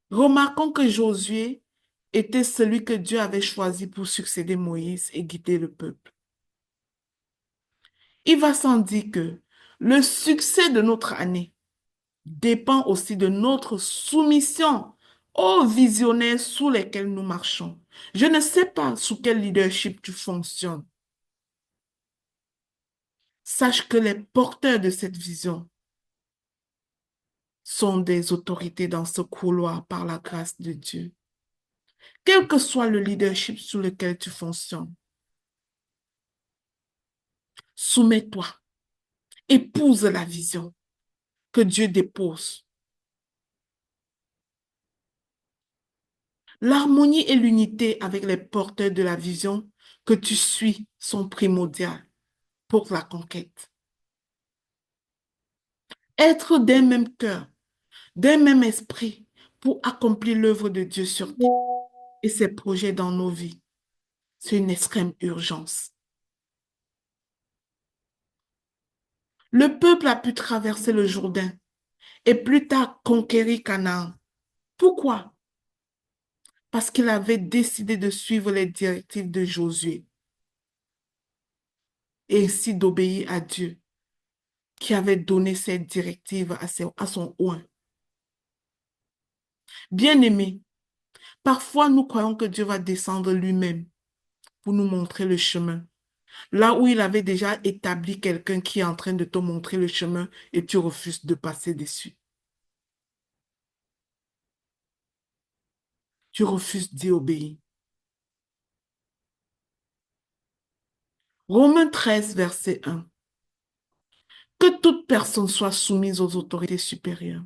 remarquons que Josué était celui que Dieu avait choisi pour succéder Moïse et guider le peuple. Il va sans dire que le succès de notre année dépend aussi de notre soumission aux visionnaires sous lesquels nous marchons. Je ne sais pas sous quel leadership tu fonctionnes. Sache que les porteurs de cette vision sont des autorités dans ce couloir par la grâce de Dieu. Quel que soit le leadership sous lequel tu fonctionnes, soumets-toi, épouse la vision que Dieu dépose. L'harmonie et l'unité avec les porteurs de la vision que tu suis sont primordiales pour la conquête. Être d'un même cœur, d'un même esprit pour accomplir l'œuvre de Dieu sur terre et ses projets dans nos vies, c'est une extrême urgence. Le peuple a pu traverser le Jourdain et plus tard conquérir Canaan. Pourquoi? Parce qu'il avait décidé de suivre les directives de Josué et ainsi d'obéir à Dieu qui avait donné ces directives à son oint. Bien-aimés, parfois nous croyons que Dieu va descendre lui-même pour nous montrer le chemin. Là où il avait déjà établi quelqu'un qui est en train de te montrer le chemin et tu refuses de passer dessus. Tu refuses d'y obéir. Romains 13, verset 1. Que toute personne soit soumise aux autorités supérieures,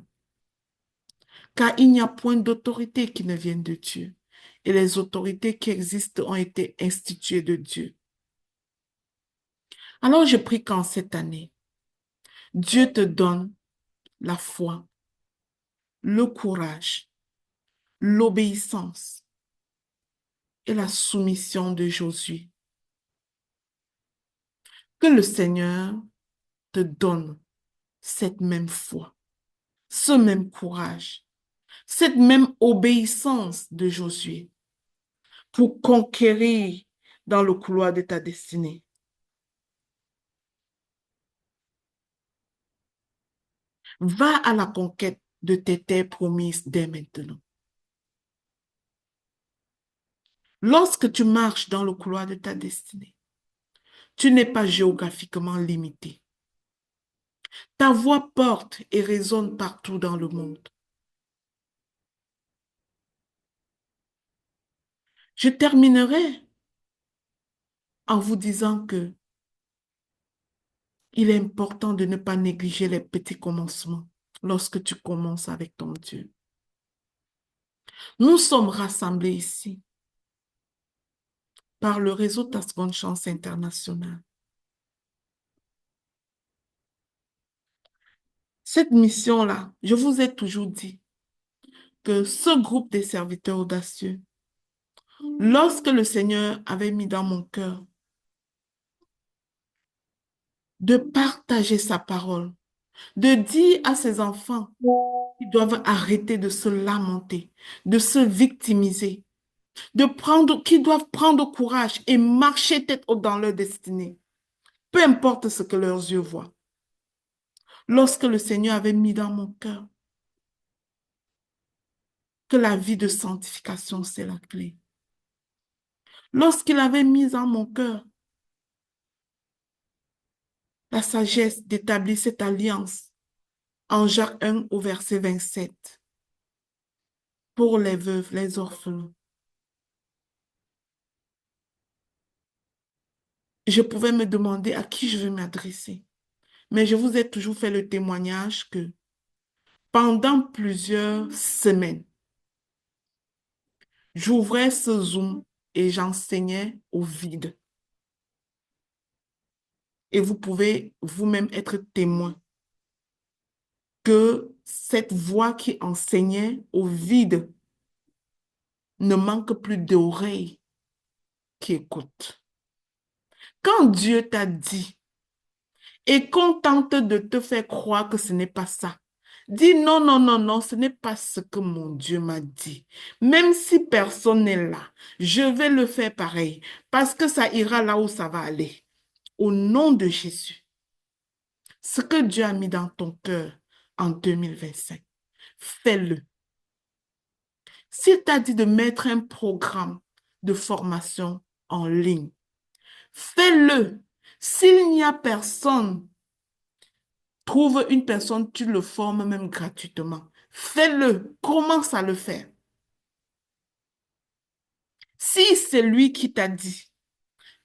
car il n'y a point d'autorité qui ne vienne de Dieu, et les autorités qui existent ont été instituées de Dieu. Alors je prie qu'en cette année, Dieu te donne la foi, le courage, l'obéissance et la soumission de Josué. Que le Seigneur te donne cette même foi, ce même courage, cette même obéissance de Josué pour conquérir dans le couloir de ta destinée. Va à la conquête de tes terres promises dès maintenant. Lorsque tu marches dans le couloir de ta destinée, tu n'es pas géographiquement limité. Ta voix porte et résonne partout dans le monde. Je terminerai en vous disant que il est important de ne pas négliger les petits commencements lorsque tu commences avec ton Dieu. Nous sommes rassemblés ici par le réseau Ta Seconde Chance International. Cette mission-là, je vous ai toujours dit que ce groupe des serviteurs audacieux, lorsque le Seigneur avait mis dans mon cœur de partager sa parole, de dire à ses enfants qu'ils doivent arrêter de se lamenter, de se victimiser, qu'ils doivent prendre courage et marcher tête haute dans leur destinée, peu importe ce que leurs yeux voient. Lorsque le Seigneur avait mis dans mon cœur que la vie de sanctification, c'est la clé. Lorsqu'il avait mis en mon cœur la sagesse d'établir cette alliance en Jacques 1 au verset 27, pour les veuves, les orphelins. Je pouvais me demander à qui je veux m'adresser. Mais je vous ai toujours fait le témoignage que pendant plusieurs semaines, j'ouvrais ce Zoom et j'enseignais au vide. Et vous pouvez vous-même être témoin que cette voix qui enseignait au vide ne manque plus d'oreilles qui écoutent. Quand Dieu t'a dit et qu'on tente de te faire croire que ce n'est pas ça, dis non, non, non, non, ce n'est pas ce que mon Dieu m'a dit. Même si personne n'est là, je vais le faire pareil parce que ça ira là où ça va aller. Au nom de Jésus, ce que Dieu a mis dans ton cœur en 2025, fais-le. S'il t'a dit de mettre un programme de formation en ligne, fais-le. S'il n'y a personne, trouve une personne, tu le formes même gratuitement. Fais-le. Commence à le faire. Si c'est lui qui t'a dit,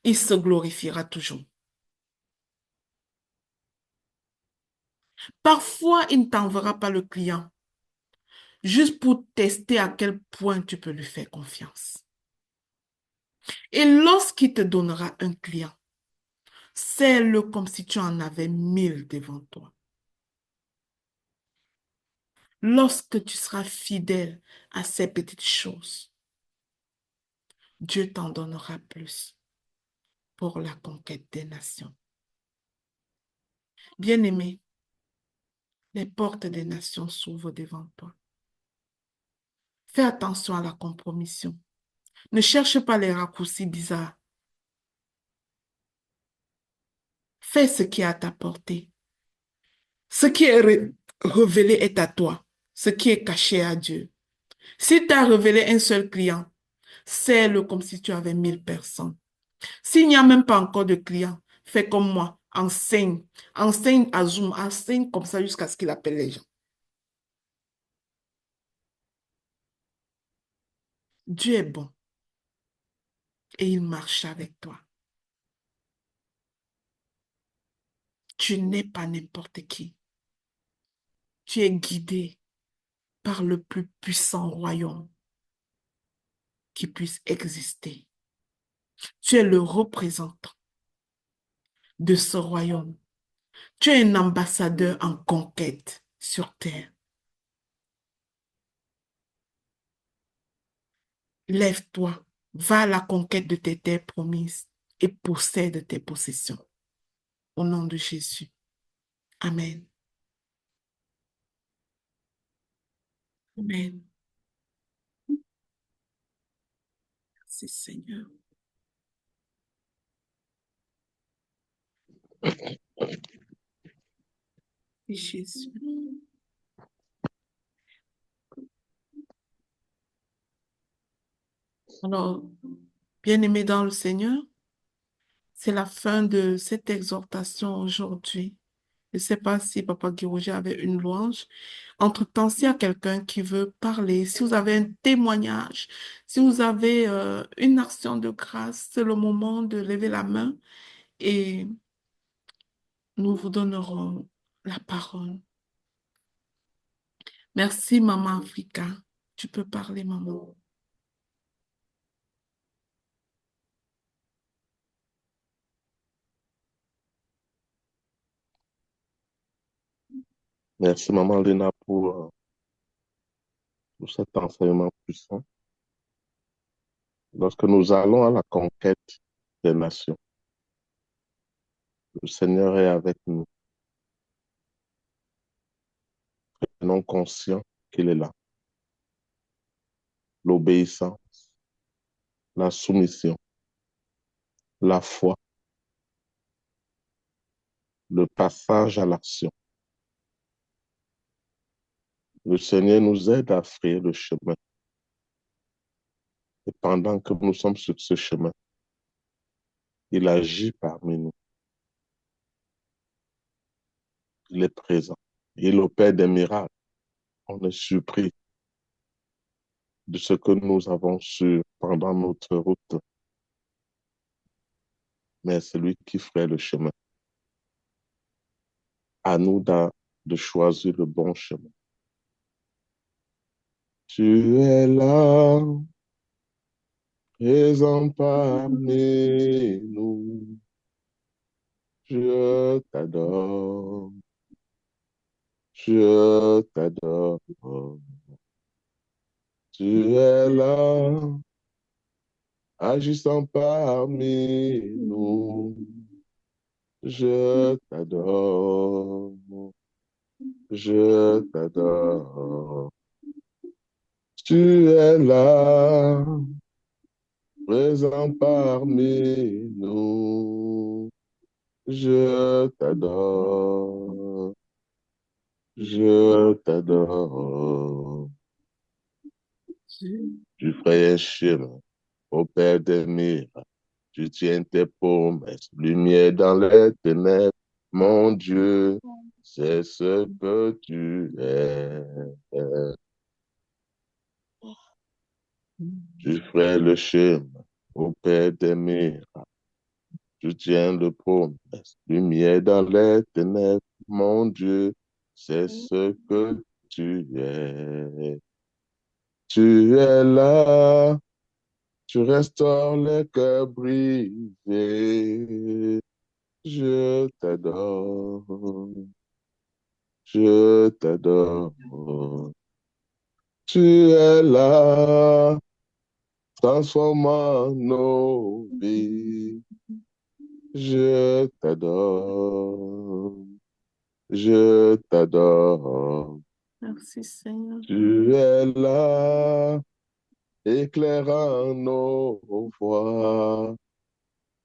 il se glorifiera toujours. Parfois, il ne t'enverra pas le client, juste pour tester à quel point tu peux lui faire confiance. Et lorsqu'il te donnera un client, sais-le comme si tu en avais 1000 devant toi. Lorsque tu seras fidèle à ces petites choses, Dieu t'en donnera plus pour la conquête des nations. Bien-aimé, les portes des nations s'ouvrent devant toi. Fais attention à la compromission. Ne cherche pas les raccourcis bizarres. Fais ce qui est à ta portée. Ce qui est révélé est à toi. Ce qui est caché à Dieu. Si tu as révélé un seul client, sais-le comme si tu avais 1000 personnes. S'il n'y a même pas encore de clients, fais comme moi. Enseigne. Enseigne à Zoom. Enseigne comme ça jusqu'à ce qu'il appelle les gens. Dieu est bon et il marche avec toi. Tu n'es pas n'importe qui. Tu es guidé par le plus puissant royaume qui puisse exister. Tu es le représentant de ce royaume. Tu es un ambassadeur en conquête sur terre. Lève-toi, va à la conquête de tes terres promises et possède tes possessions. Au nom de Jésus. Amen. Amen. Merci Seigneur. Et Jésus. Alors, bien-aimés dans le Seigneur, c'est la fin de cette exhortation aujourd'hui. Je ne sais pas si Papa Guiroger avait une louange. Entre-temps, s'il y a quelqu'un qui veut parler, si vous avez un témoignage, si vous avez une action de grâce, c'est le moment de lever la main et nous vous donnerons la parole. Merci, Maman Africa. Tu peux parler, maman. Merci, Maman Léna, pour cet enseignement puissant. Lorsque nous allons à la conquête des nations, le Seigneur est avec nous. Soyons conscients qu'il est là. L'obéissance, la soumission, la foi, le passage à l'action. Le Seigneur nous aide à frayer le chemin. Et pendant que nous sommes sur ce chemin, il agit parmi nous. Il est présent. Il opère des miracles. On est surpris. de ce que nous avons su pendant notre route, mais c'est lui qui ferait le chemin. À nous de choisir le bon chemin. Tu es là, présent parmi nous. Je t'adore, je t'adore. Tu es là, agissant parmi nous. Je t'adore, je t'adore. Tu es là, présent parmi nous. Je t'adore, je t'adore. Tu ferais un chemin au Père des miracles. Tu tiens tes promesses, lumière dans les ténèbres. Mon Dieu, c'est ce que tu es. Tu ferais le chemin au Père des miracles. Tu tiens le promesse, lumière dans les ténèbres. Mon Dieu, c'est ce que tu es. Tu es là, tu restaures les cœurs brisés. Je t'adore, je t'adore. Tu es là, transformant nos vies. Je t'adore, je t'adore. Merci, Seigneur. Tu es là, éclairant nos voies.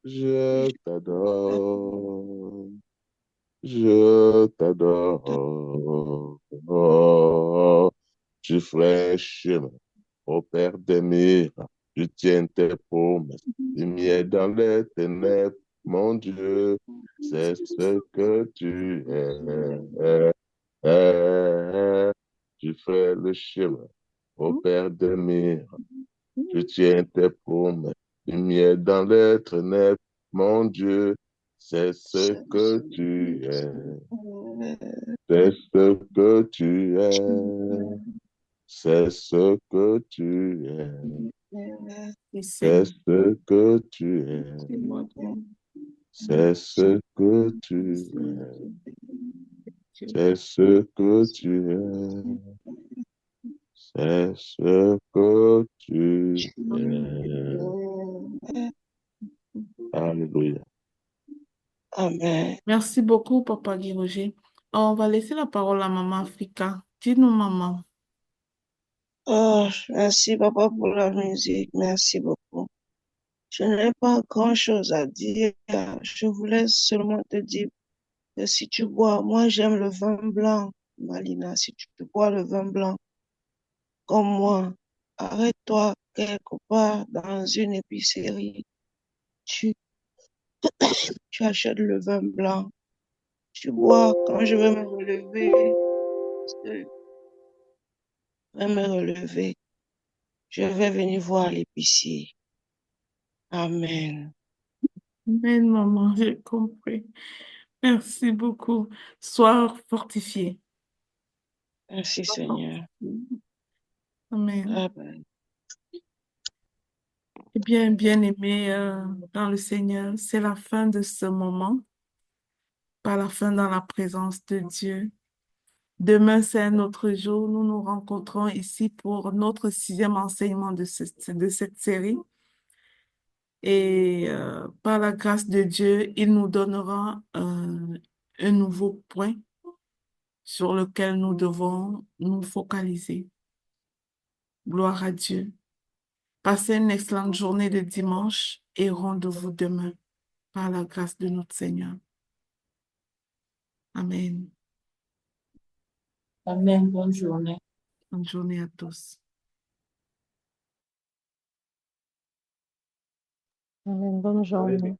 Je t'adore, je t'adore. Oh, tu ferais un chemin au Père des miracles. Tu tiens tes promesses. Lumière dans les ténèbres, mon Dieu, c'est ce que tu es. Tu fais le chemin au Père des miracles. Tu tiens tes promesses. Lumière dans les ténèbres, mon Dieu, c'est ce que tu es. C'est ce que tu es. C'est ce que tu es. C'est ce que tu es. C'est ce que tu es. C'est ce que tu es. C'est ce que tu es. Alléluia. Amen. Merci beaucoup, Papa Guy Roger. On va laisser la parole à Maman Africa. Dis-nous, Maman. Oh, merci, Papa, pour la musique. Merci beaucoup. Je n'ai pas grand-chose à dire. Je voulais seulement te dire que si tu bois, moi j'aime le vin blanc, Malina, si tu bois le vin blanc comme moi, arrête-toi quelque part dans une épicerie. Tu, tu achètes le vin blanc. Tu bois quand je vais me relever. Je vais me relever. Je vais venir voir l'épicier. Amen. Amen, Maman, j'ai compris. Merci beaucoup. Sois fortifié. Merci, Seigneur. Amen. Amen. Eh bien, bien-aimé dans le Seigneur, c'est la fin de ce moment, pas la fin dans la présence de Dieu. Demain, c'est un autre jour. Nous nous rencontrons ici pour notre 6e enseignement de cette série. Et par la grâce de Dieu, il nous donnera un nouveau point sur lequel nous devons nous focaliser. Gloire à Dieu. Passez une excellente journée de dimanche et rendez-vous demain par la grâce de notre Seigneur. Amen. Amen. Bonne journée. Bonne journée à tous. Amen. Bonne journée.